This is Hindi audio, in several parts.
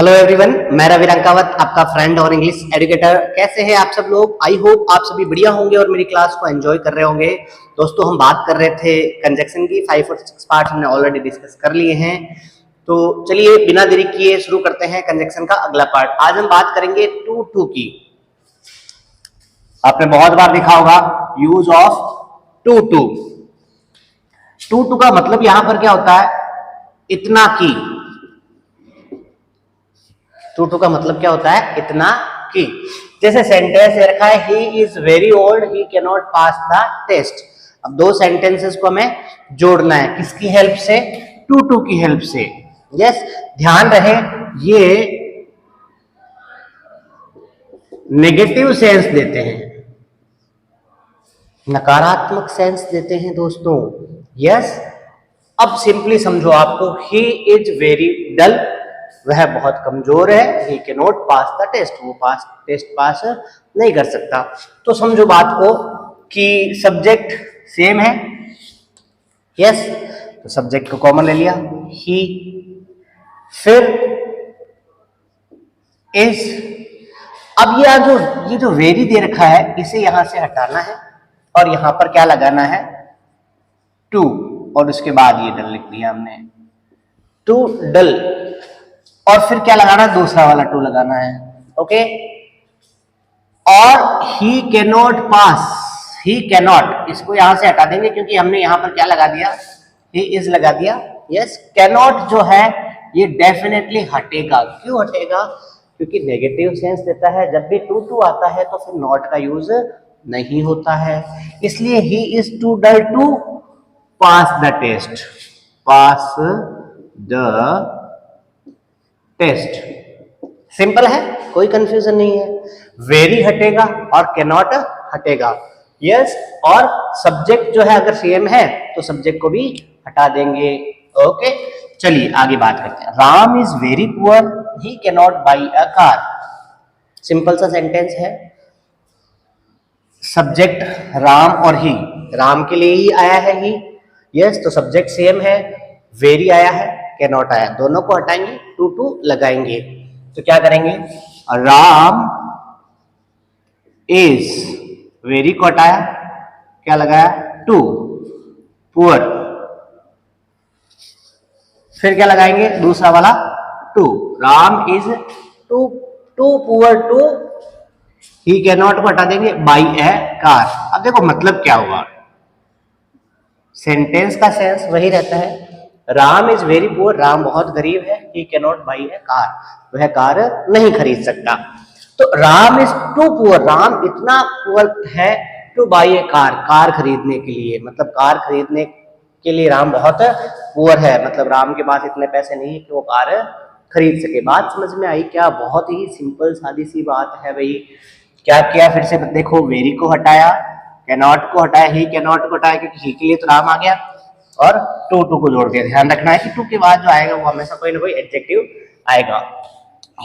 हेलो एवरीवन, मैं रवि रंकावत, आपका फ्रेंड और इंग्लिश एजुकेटर। कैसे हैं आप सब लोग? आई होप आप सभी बढ़िया होंगे और मेरी क्लास को एंजॉय कर रहे होंगे। दोस्तों, हम बात कर रहे थे कंजक्शन की। 5 और 6 पार्ट हमने ऑलरेडी डिस्कस कर लिए हैं। तो चलिए बिना देरी किए शुरू करते हैं कंजक्शन का अगला पार्ट। आज हम बात करेंगे टू टू की। आपने बहुत बार देखा होगा use of too to. To too का मतलब यहां पर क्या होता है? इतना की। टू टू का मतलब क्या होता है? इतना की। जैसे सेंटेंस रखा है, he is very old, he can not pass the test. अब दो सेंटेंसेस को हमें जोड़ना है, किसकी हेल्प से? टू टू की हेल्प से। यस, ध्यान रहे ये नेगेटिव सेंस देते हैं, नकारात्मक सेंस देते हैं दोस्तों। यस, अब सिंपली समझो आपको, ही इज वेरी डल, वह बहुत कमजोर है। He can not pass the test, वो टेस्ट पास नहीं कर सकता। तो समझो बात को कि सब्जेक्ट सेम है। यस, तो सब्जेक्ट को कॉमन ले लिया, ही। फिर इज। अब ये जो वेरी दे रखा है, इसे यहां से हटाना है और यहां पर क्या लगाना है? टू। और उसके बाद ये डल लिख दिया हमने, टू डल। और फिर क्या लगाना है? दूसरा वाला टू लगाना है। ओके। और ही can not pass, he can not, इसको यहां से हटा देंगे क्योंकि हमने यहां पर क्या लगा दिया? ही इज लगा दिया। यस, कैन नॉट जो है ये डेफिनेटली हटेगा। क्यों हटेगा? क्योंकि नेगेटिव सेंस देता है। जब भी टू टू आता है तो फिर नॉट का यूज नहीं होता है, इसलिए he is too dull to pass the test. Pass the test. Simple है, कोई कंफ्यूजन नहीं है। वेरी हटेगा और कैनॉट हटेगा। यस, और सब्जेक्ट जो है अगर सेम है तो सब्जेक्ट को भी हटा देंगे। ओके, चलिए आगे बात करते हैं। Ram is very poor, he cannot by a car. Simple सा सेंटेंस है। सब्जेक्ट राम और ही, राम के लिए ही आया है ही। यस, तो सब्जेक्ट सेम है। वेरी आया है, कैनॉट आया, दोनों को हटाएंगे, टू टू लगाएंगे। तो क्या करेंगे? राम इज, वेरी को हटाया, क्या लगाया? टू। पुअर। फिर क्या लगाएंगे? दूसरा वाला to. Ram is too poor to, he can not को हटा देंगे, बाई ए कार। अब देखो मतलब क्या हुआ, सेंटेंस का सेंस वही रहता है। Ram is very poor, Ram बहुत गरीब है। He can not buy a car, वह कार नहीं खरीद सकता। तो Ram is too poor, Ram इतना पुअर है to buy a car, car खरीदने के लिए। मतलब कार खरीदने के लिए राम बहुत पुअर है, मतलब राम के पास इतने पैसे नहीं है कि वो कार खरीद सके। बात समझ में आई क्या? बहुत ही सिंपल सादी सी बात है भाई। क्या किया? फिर से देखो, वेरी को हटाया, कैनॉट को हटाया, ही कैनॉट को हटाया क्योंकि ही के लिए तो राम आ गया, और टू टू को जोड़ दिया। ध्यान रखना है कि टू के बाद जो आएगा वो हमेशा कोई ना कोई एडजेक्टिव आएगा।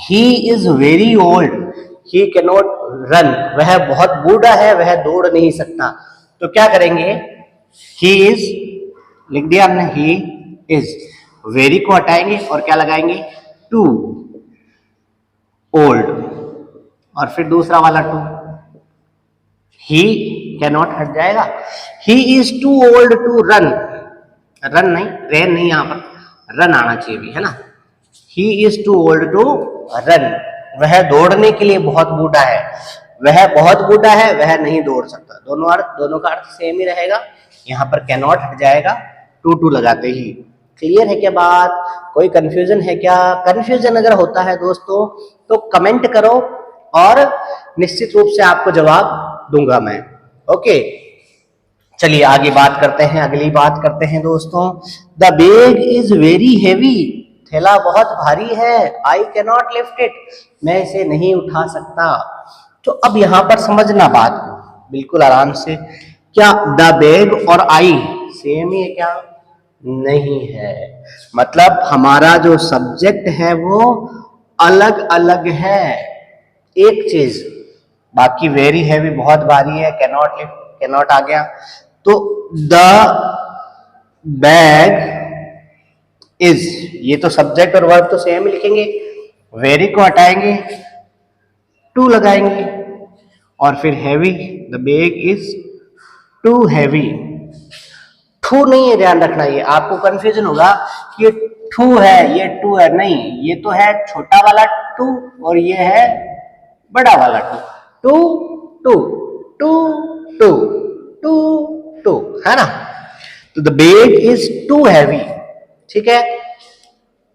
ही is very old, he cannot run, वह बहुत बूढ़ा है, वह दौड़ नहीं सकता। तो क्या करेंगे? ही इज लिख दिया हमने, ही इज। वेरी को हटाएंगे और क्या लगाएंगे? Too old. और फिर दूसरा वाला टू, ही कैनॉट हट जाएगा। He is too old to run, run नहीं, रेन नहीं, यहां पर रन आना चाहिए भी, है ना। He is too old to run, वह दौड़ने के लिए बहुत बूढ़ा है। वह बहुत बूढ़ा है, वह नहीं दौड़ सकता। दोनों का अर्थ सेम ही रहेगा। यहाँ पर कैनॉट हट जाएगा टू टू लगाते ही। क्लियर है क्या बात? कोई कंफ्यूजन है क्या? कंफ्यूजन अगर होता है दोस्तों तो कमेंट करो और निश्चित रूप से आपको जवाब दूंगा मैं। ओके, चलिए आगे बात करते हैं, अगली बात करते हैं दोस्तों। The bag is very heavy, थैला बहुत भारी है। आई कैन नॉट लिफ्ट इट, मैं इसे नहीं उठा सकता। तो अब यहां पर समझना बात को बिल्कुल आराम से। क्या द बैग और आई सेम ही है क्या? नहीं है। मतलब हमारा जो सब्जेक्ट है वो अलग अलग है, एक चीज। बाकी वेरी हैवी बहुत भारी है, कैनॉट लिफ्ट, कैनॉट आ गया। तो द बैग इज, ये तो सब्जेक्ट और वर्ब तो सेम लिखेंगे, वेरी को हटाएंगे, टू लगाएंगे, और फिर heavy, the bag is too heavy. To नहीं है, ध्यान रखना, ये आपको कंफ्यूजन होगा कि ये टू है ये टू है, नहीं, ये तो है छोटा वाला टू और ये है बड़ा वाला to. To to to to to too, है ना। तो the bag is too heavy, ठीक है।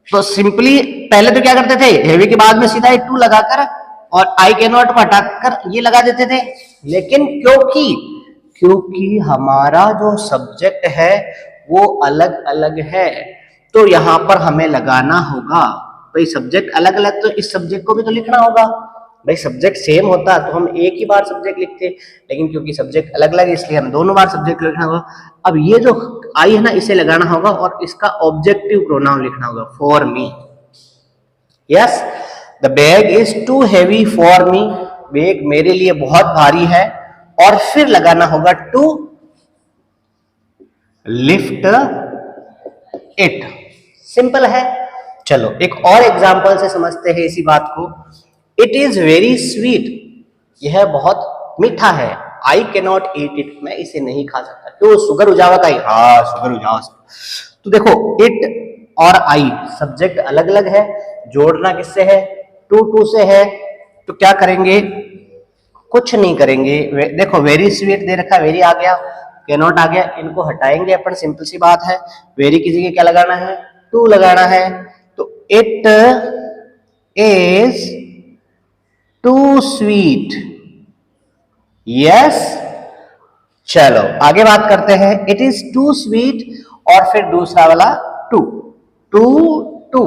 तो सिंपली पहले तो क्या करते थे, हैवी के बाद में सीधा टू लगाकर और आई कैन नॉट को हटाकर ये लगा देते थे, लेकिन क्योंकि हमारा जो सब्जेक्ट है वो अलग अलग है, तो यहां पर हमें लगाना होगा। भाई सब्जेक्ट अलग अलग, तो इस सब्जेक्ट को भी तो लिखना होगा। भाई सब्जेक्ट सेम होता तो हम एक ही बार सब्जेक्ट लिखते, लेकिन क्योंकि सब्जेक्ट अलग अलग है इसलिए हमें दोनों बार सब्जेक्ट लिखना होगा। अब ये जो आई है ना, इसे लगाना होगा और इसका ऑब्जेक्टिव प्रोनाउन लिखना होगा, for me. Yes, the bag is too heavy for me, bag मेरे लिए बहुत भारी है, और फिर लगाना होगा टू लिफ्ट इट। सिंपल है। चलो एक और एग्जांपल से समझते हैं इसी बात को। इट इज वेरी स्वीट, यह बहुत मीठा है। आई कैन नॉट ईट इट, मैं इसे नहीं खा सकता। क्यों, शुगर उजावा का ही, हाँ शुगर उजावा। तो देखो इट और आई सब्जेक्ट अलग अलग है, जोड़ना किससे है, टू टू से है। तो क्या करेंगे, कुछ नहीं करेंगे। देखो वेरी स्वीट दे रखा, वेरी आ गया, कैन नॉट आ गया, इनको हटाएंगे अपन, सिंपल सी बात है। वेरी की जगह क्या लगाना है, टू लगाना है। तो it is too sweet, yes. चलो आगे बात करते हैं। इट इज टू स्वीट, और फिर दूसरा वाला to, to to,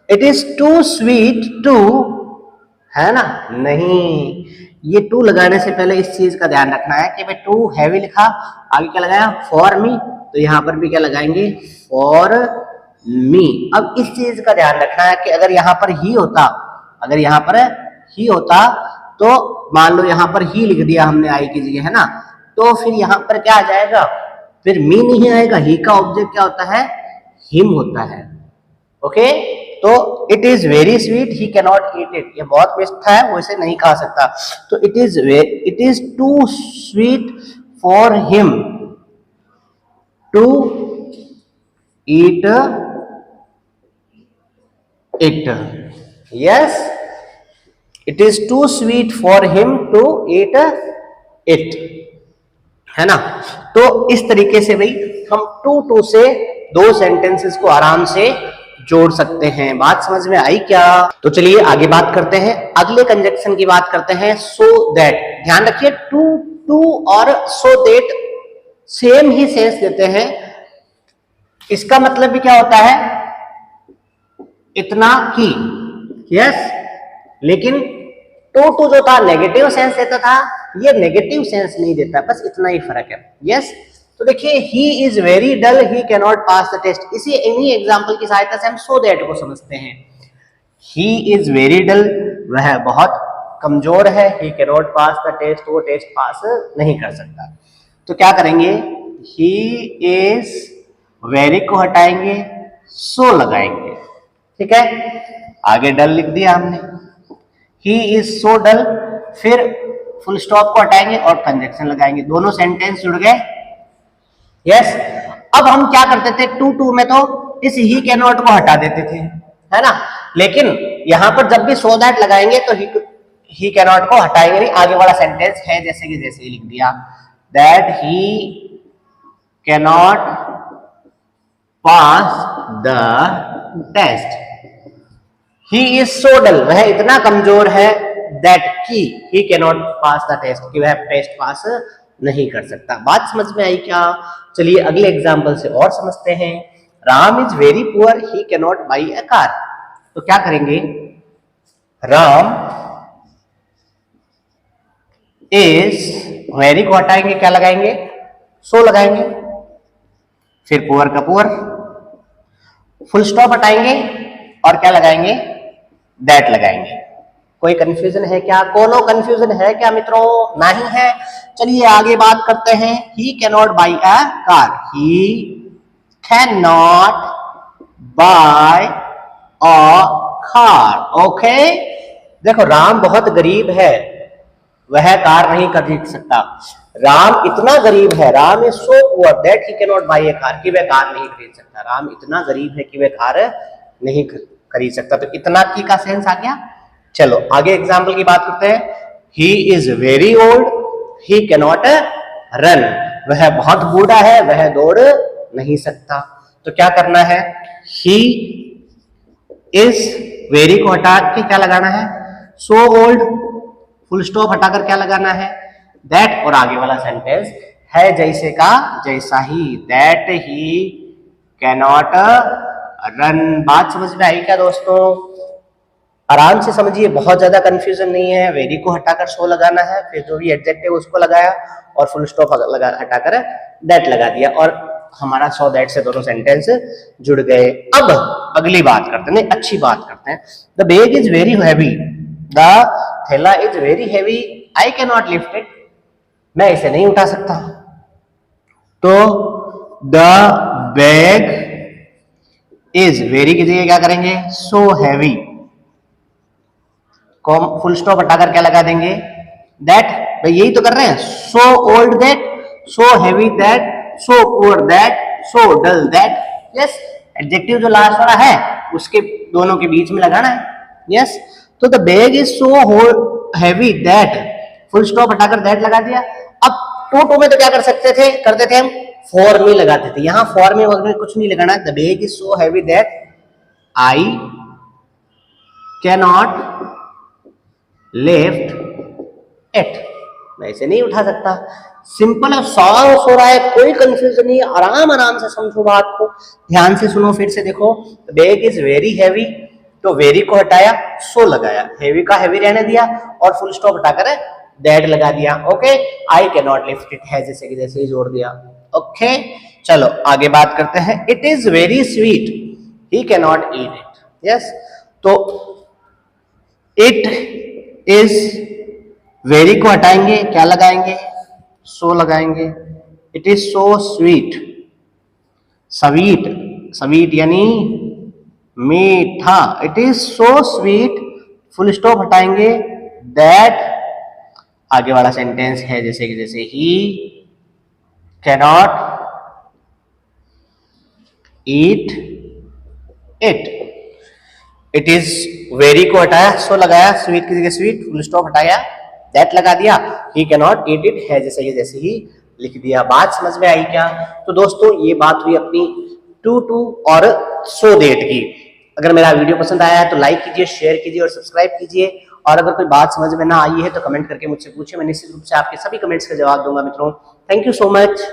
it is too sweet to, है ना। नहीं, ये टू लगाने से पहले इस चीज का ध्यान रखना है कि भाई टू हैवी लिखा, आगे क्या लगाया, फॉर मी, तो यहां पर भी क्या लगाएंगे, फॉर मी। अब इस चीज का ध्यान रखना है कि अगर यहां पर ही होता, अगर यहां पर ही होता, तो मान लो यहां पर ही लिख दिया हमने आई की जगह, है ना, तो फिर यहां पर क्या आ जाएगा, फिर मी नहीं आएगा। ही का ऑब्जेक्ट क्या होता है, हिम होता है। ओके, तो it is very sweet, he can not eat it, ये बहुत मीठा है, वो इसे नहीं खा सकता। तो it is too sweet for him to eat it. Yes, it is too sweet for him to eat it, है ना। तो इस तरीके से भाई हम टू टू से दो सेंटेंसेस को आराम से जोड़ सकते हैं। बात समझ में आई क्या। तो चलिए आगे बात करते हैं, अगले कंजक्शन की बात करते हैं, सो दैट। ध्यान रखिए टू टू और so that same he sense देते हैं। इसका मतलब भी क्या होता है, इतना ही, यस। लेकिन टू टू जो था नेगेटिव सेंस देता था, ये नेगेटिव सेंस नहीं देता, बस इतना ही फर्क है। यस, तो देखिए he is very dull, he can not pass the test. इसी इन्हीं एग्जांपल की सहायता से हम सो दैट को समझते हैं। ही इज वेरी डल, वह बहुत कमजोर है, he can not pass the test, वो टेस्ट पास नहीं कर सकता। तो क्या करेंगे, ही इज वेरी को हटाएंगे, सो लगाएंगे, ठीक है। आगे डल लिख दिया हमने, ही इज सो डल, फिर फुल स्टॉप को हटाएंगे और कंजक्शन लगाएंगे, दोनों सेंटेंस जुड़ गए। यस, अब हम क्या करते थे, टू टू में तो इस ही कैन नॉट को हटा देते थे, है ना। लेकिन यहां पर जब भी सो दैट लगाएंगे तो ही कैन नॉट को हटाएंगे नहीं, आगे वाला सेंटेंस है जैसे कि जैसे ही लिख दिया, that he can not pass the test. He is so dull, वह इतना कमजोर है, दैट की he can not pass the test, कि वह टेस्ट पास नहीं कर सकता। बात समझ में आई क्या। चलिए अगले एग्जांपल से और समझते हैं। Ram is very poor, he can not buy a car. तो क्या करेंगे, राम इज वेरी को हटाएंगे, क्या लगाएंगे, सो लगाएंगे, फिर पुअर का पुअर, फुल स्टॉप हटाएंगे और क्या लगाएंगे, दैट लगाएंगे। कोई कंफ्यूजन है क्या, कोनो कंफ्यूजन है क्या मित्रों, नहीं है। चलिए आगे बात करते हैं। He can not buy a car, he can not buy a car. Okay, देखो राम बहुत गरीब है, वह कार नहीं खरीद सकता। राम इतना गरीब है, Ram is so poor that he can not buy a car, कि वह कार नहीं खरीद सकता। राम इतना गरीब है कि वह कार नहीं खरीद सकता। तो इतना की का सेंस आ गया। चलो आगे एग्जाम्पल की बात करते हैं। ही is very old, he can not run, वह बहुत बूढ़ा है, वह दौड़ नहीं सकता। तो क्या करना है, ही इज वेरी को हटा के क्या लगाना है, सो ओल्ड, फुल स्टॉप हटाकर क्या लगाना है, दैट, और आगे वाला सेंटेंस है जैसे का जैसा ही, दैट ही कैनॉट रन। बात समझ में आई क्या दोस्तों? आराम से समझिए, बहुत ज्यादा कंफ्यूजन नहीं है। वेरी को हटाकर सो लगाना है, फिर जो भी एडजेक्टिव उसको लगाया और फुल स्टॉप हटाकर दैट लगा दिया, और हमारा सो दैट से दोनों सेंटेंस जुड़ गए। अब अगली बात करते हैं, अच्छी बात करते हैं। The bag is very heavy, the थैला is very heavy, I can not lift it, मैं इसे नहीं उठा सकता। तो द बैग इज वेरी की जगह क्या करेंगे, सो हैवी, फुल स्टॉप हटाकर क्या लगा देंगे, दैट। भाई यही तो कर रहे हैं, so old that, so heavy that, so poor that, so dull that. Yes, adjective जो लास्ट वाला है उसके दोनों के बीच में लगाना है। यस, तो the bag is so heavy that, full stop हटाकर दैट लगा दिया। अब टू में तो क्या कर सकते थे, करते थे हम फॉर में लगाते थे, यहां फॉर में वगैरह कुछ नहीं लगाना। The bag is so heavy that I can not lift it, मैं इसे नहीं उठा सकता। सिंपल है, सॉल्व हो रहा है, कोई कंफ्यूजन नहीं, आराम आराम से समझो बात को, ध्यान से सुनो, फिर से देखो। बैग इज वेरी हैवी, तो वेरी को हटाया, सो लगाया, हैवी का हैवी रहने दिया और फुल स्टॉप हटाकर दैट लगा दिया। Okay, I can not lift it है जैसे कि जैसे ही जोड़ दिया। ओके, चलो आगे बात करते हैं। It is very sweet, he can not eat it. Yes, तो इट इज वेरी को हटाएंगे, क्या लगाएंगे, सो लगाएंगे। It is so sweet, sweet, sweet यानी मीठा, it is so sweet, full stop हटाएंगे, दैट आगे वाला सेंटेंस है जैसे कि जैसे ही cannot eat it. It is very को हटाया, सो लगाया, स्वीट की जगह स्वीट, फुल स्टॉप हटाया, दैट लगा दिया, ही कैन नॉट ईट इट है जैसे ही लिख दिया। बात समझ में आई क्या? तो दोस्तों ये बात हुई अपनी टू और सो दैट की। अगर मेरा वीडियो पसंद आया है तो लाइक कीजिए, शेयर कीजिए और सब्सक्राइब कीजिए। और अगर कोई बात समझ में ना आई है तो कमेंट करके मुझसे पूछिए, मैं निश्चित रूप से आपके सभी कमेंट्स का जवाब दूंगा मित्रों। Thank you so much.